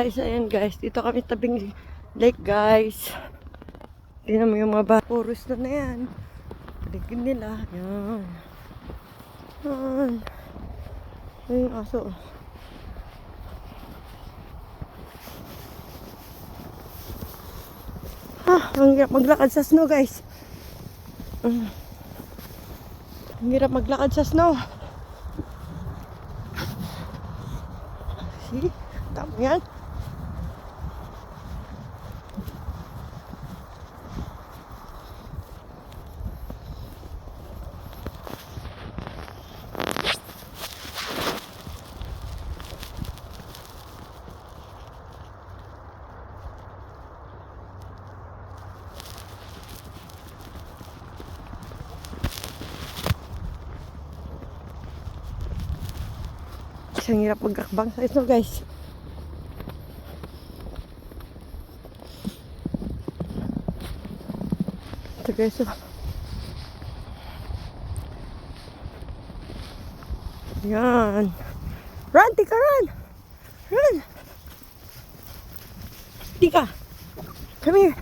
guys, ayan guys, dito kami tabing lake guys. Tingnan mo yung mga purus na yan. Paligid nila, yan. Yan. Ayun yung aso. Ang hirap maglakad sa snow guys. Ang hirap maglakad sa snow. See? Tama yan. Ang hirap magkakbang sa snow guys. Ito guys, oh. Yan. Run, Tika, run! Run! Tika, come here.